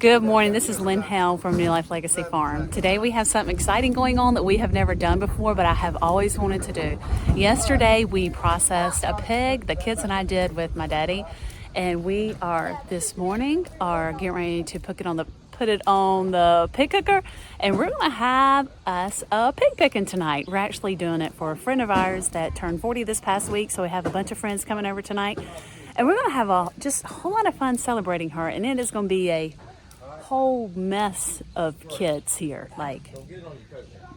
Good morning. This is Lynn Hale from New Life Legacy Farm. Today we have something exciting going on that we have never done before, but I have always wanted to do. Yesterday we processed a pig, the kids and I did with my daddy, and we are this morning getting ready to put it on the pig cooker, and we're going to have us a pig picking tonight. We're actually doing it for a friend of ours that turned 40 this past week, so we have a bunch of friends coming over tonight, and we're going to have just a whole lot of fun celebrating her, and it is going to be a whole mess of kids here. Like,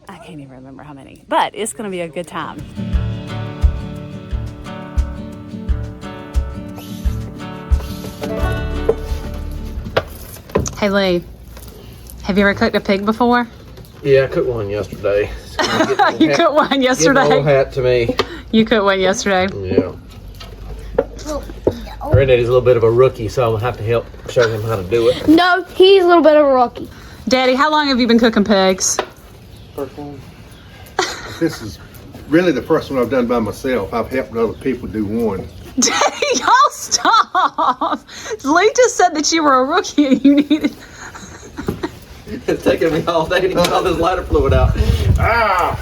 I can't even remember how many, but it's going to be a good time. Hey Lee, have you ever cooked a pig before? Yeah, I cooked one yesterday. You cooked one yesterday? Give the whole hat to me. You cooked one yesterday? Yeah. Granddaddy's a little bit of a rookie, so I'm going to have to help show him how to do it. No, he's a little bit of a rookie. Daddy, how long have you been cooking pigs? First one. This is really the first one I've done by myself. I've helped other people do one. Daddy, y'all stop! Lee just said that you were a rookie and you needed... It's taking me all day to get all this lighter fluid out. Ah!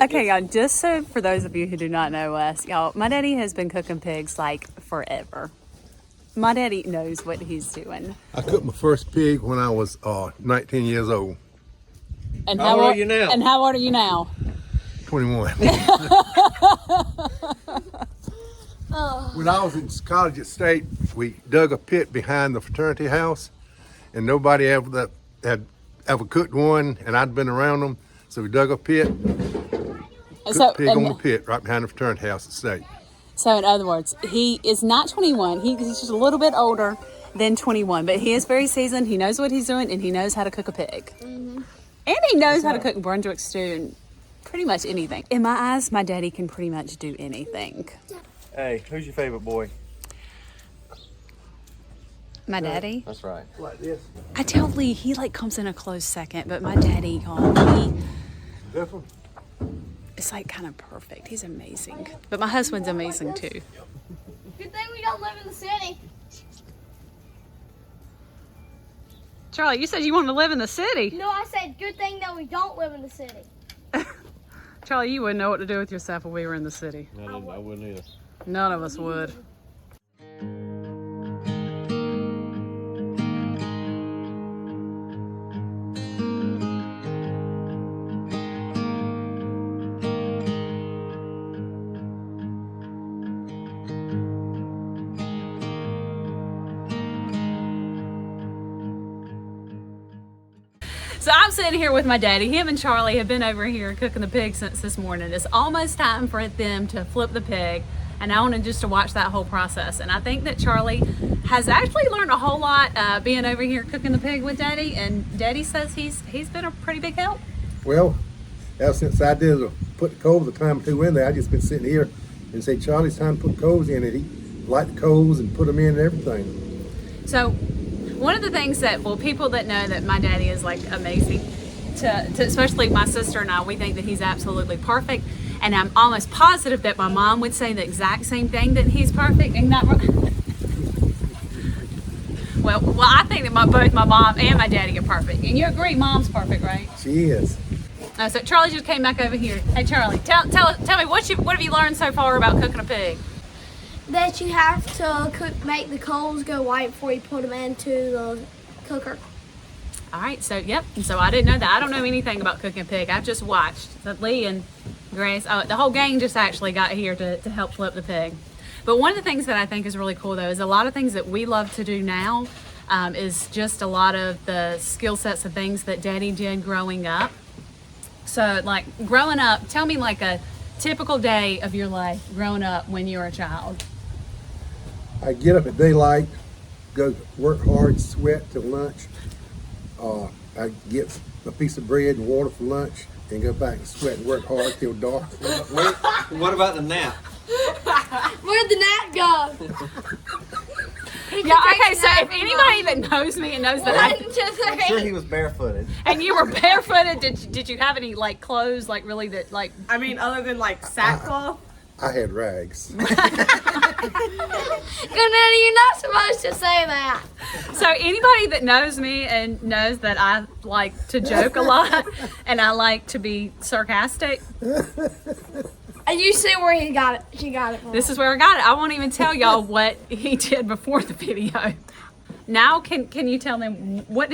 Okay, y'all, just so for those of you who do not know us, y'all, my daddy has been cooking pigs like forever. My daddy knows what he's doing. I cooked my first pig when I was 19 years old. And How old are you now? And how old are you now? 21. When I was in college at State, we dug a pit behind the fraternity house, and nobody ever had ever cooked one, and I'd been around them. So we dug a pit, cooked pig on the pit right behind the fraternity house at State. So in other words, he is not 21. He's just a little bit older than 21, but he is very seasoned. He knows what he's doing, and he knows how to cook a pig. Mm-hmm. And he knows how to cook Brunswick stew and pretty much anything. In my eyes, my daddy can pretty much do anything. Hey, who's your favorite boy? My daddy? That's right. Like this. I tell Lee, he comes in a close second, but my daddy, y'all, it's kind of perfect. He's amazing. But my husband's amazing too. Good thing we don't live in the city. Charlie, you said you wanted to live in the city. No, I said good thing that we don't live in the city. Charlie, you wouldn't know what to do with yourself if we were in the city. I wouldn't either. None of us would. So I'm sitting here with my daddy. Him and Charlie have been over here cooking the pig since this morning. It's almost time for them to flip the pig, and I wanted just to watch that whole process. And I think that Charlie has actually learned a whole lot being over here cooking the pig with Daddy, and Daddy says he's been a pretty big help. Well, ever since I did put the coals a time or two in there, I just been sitting here and say, Charlie, it's time to put coals in it. He light the coals and put them in and everything. So one of the things that, people that know that my daddy is amazing, to especially my sister and I, we think that he's absolutely perfect. And I'm almost positive that my mom would say the exact same thing, that he's perfect and not well, I think that both my mom and my daddy are perfect. And you agree, Mom's perfect, right? She is. So Charlie just came back over here. Hey Charlie, tell me what have you learned so far about cooking a pig? That you have to make the coals go white before you put them into the cooker. All right, so yep. So I didn't know that. I don't know anything about cooking a pig. I've just watched. So Lee and Grace, the whole gang just actually got here to help flip the pig. But one of the things that I think is really cool though is a lot of things that we love to do now is just a lot of the skill sets of things that Daddy did growing up. So growing up, tell me a typical day of your life growing up when you were a child. I get up at daylight, go work hard, sweat till lunch. I get a piece of bread and water for lunch and go back and sweat and work hard till dark. What about the nap? Where'd the nap go? Yeah, okay, so if anybody that knows me and knows that I'm sure he was barefooted. and you were barefooted, did you have any clothes really that I mean, other than sackcloth? I had rags. Granddaddy, you're not supposed to say that. So anybody that knows me and knows that I like to joke a lot and I like to be sarcastic, And you see where he got it. She got it. From. this is where I got it. I won't even tell y'all what he did before the video. Now can you tell them what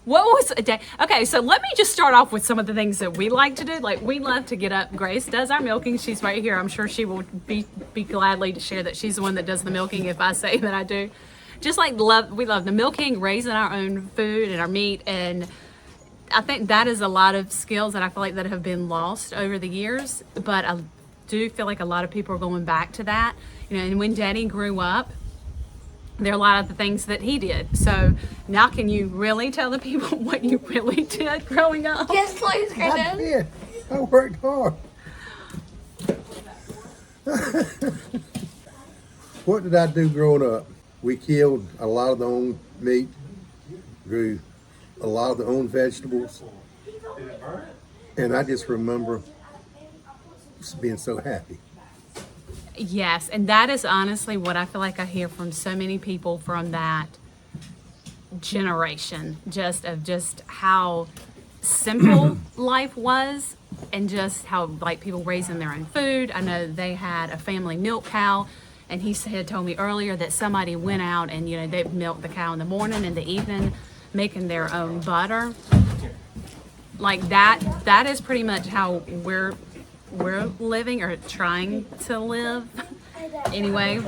was a day? Okay, so let me just start off with some of the things that we like to do. Like we love to get up. Grace does our milking. She's right here. I'm sure she will be gladly to share that she's the one that does the milking if I say that I do. Just like we love the milking, raising our own food and our meat, and I think that is a lot of skills that I feel like that have been lost over the years. But I do feel like a lot of people are going back to that. You know, and when Daddy grew up, there are a lot of the things that he did. So now can you really tell the people what you really did growing up? Yes, please, I Granddaddy. did. I worked hard. What did I do growing up? We killed a lot of the own meat, grew a lot of the own vegetables, and I just remember just being so happy. Yes, and that is honestly what I feel like I hear from so many people from that generation, just how simple life was and just how like people raising their own food. I know they had a family milk cow, and he had told me earlier that somebody went out and they milked the cow in the morning and the evening, making their own butter. Like that is pretty much how we're living or trying to live. Anyway,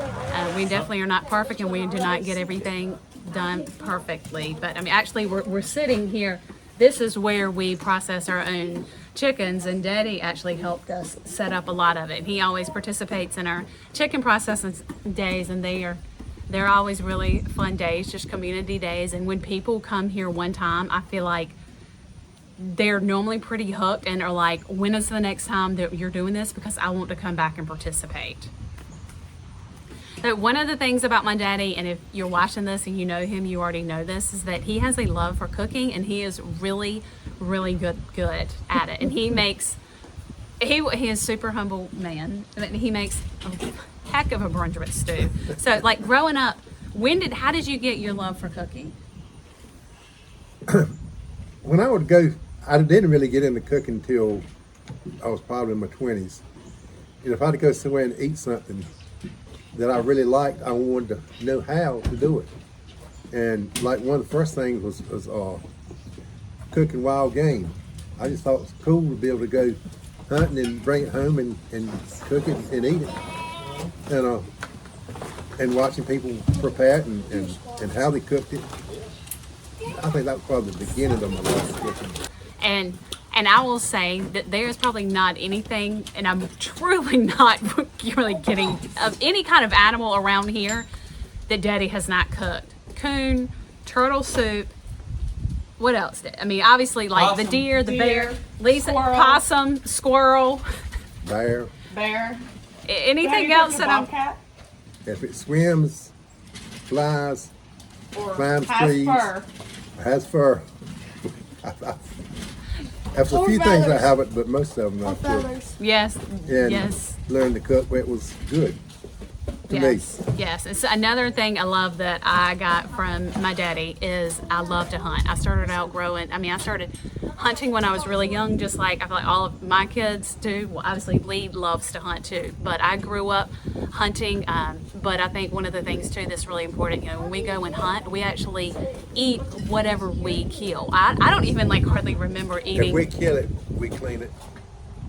we definitely are not perfect and we do not get everything done perfectly. But I mean, actually we're sitting here. This is where we process our own chickens, and Daddy actually helped us set up a lot of it. He always participates in our chicken processing days, and they're always really fun days, just community days. And when people come here one time, I feel like they're normally pretty hooked and are like, when is the next time that you're doing this? Because I want to come back and participate. So one of the things about my daddy, and if you're watching this and you know him, you already know this, is that he has a love for cooking, and he is really, really good at it. And he is super humble man. I mean, he makes a heck of a Brunswick stew. So like growing up, how did you get your love for cooking? When I would go, I didn't really get into cooking until I was probably in my 20s. And if I had to go somewhere and eat something that I really liked, I wanted to know how to do it. And like one of the first things was cooking wild game. I just thought it was cool to be able to go hunting and bring it home and cook it and eat it. And watching people prepare it and how they cooked it. I think that was probably the beginning of my love for cooking. And I will say that there's probably not anything, and I'm truly not really getting of any kind of animal around here that Daddy has not cooked. Coon, turtle soup. What else? I mean, obviously like Possum. the deer, the bear, Lisa, Squirrel. possum, squirrel. Bear, Anything else that I'm. Bobcat if it swims, flies, or climbs has trees, fur. has fur. There's a Or few things I feathers. haven't, but most of them Or I've cooked. feathers. Yes. And Yes. learned to cook where it was good to me. Yes. It's another thing I love that I got from my daddy is I love to hunt. I started hunting when I was really young, just like I feel like all of my kids do. Well, obviously Lee loves to hunt too, but I grew up hunting. But I think one of the things too that's really important, when we go and hunt, we actually eat whatever we kill. I don't even hardly remember eating. If we kill it, we clean it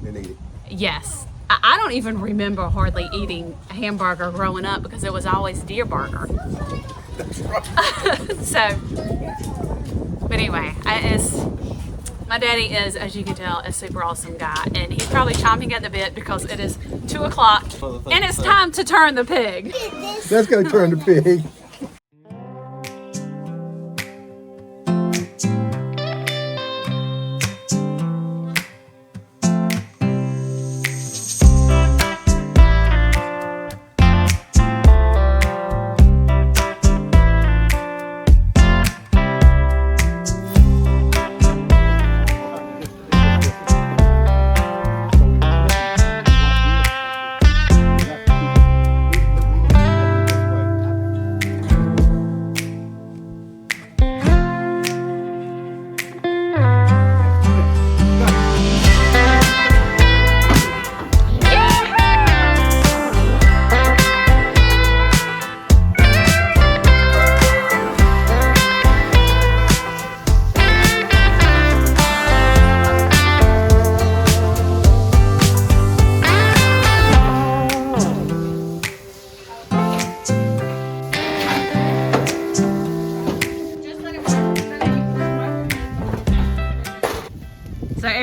and eat it. Yes. I don't even remember hardly eating a hamburger growing up because it was always deer burger. That's right. So, but anyway, my daddy is, as you can tell, a super awesome guy. And he's probably chomping at the bit because it is 2 o'clock and it's time to turn the pig. Let's go turn the pig.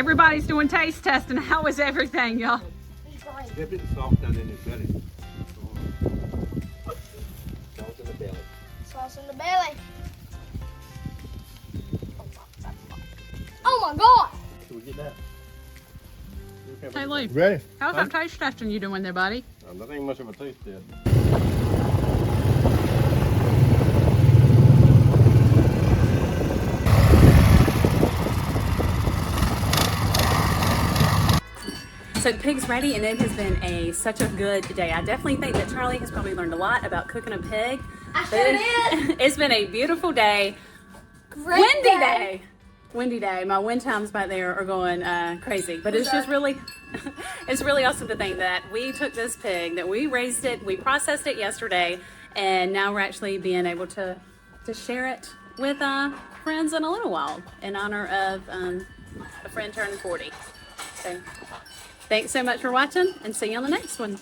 everybody's doing taste testing. How was everything, y'all? They're a bit soft down in his belly. Sauce in the belly. Sauce in the belly. Oh my God! Can we get that? Hey, Lee, Ready? how's that taste testing you doing there, buddy? That ain't much of a taste yet. So the pig's ready, and it has been such a good day. I definitely think that Charlie has probably learned a lot about cooking a pig. I sure did. It's been a beautiful day. Great Windy day. Windy day. My wind chimes back there are going crazy, but it's just really, it's really awesome to think that we took this pig, that we raised it, we processed it yesterday, and now we're actually being able to share it with friends in a little while in honor of a friend turning 40. So thanks so much for watching, and see you on the next one.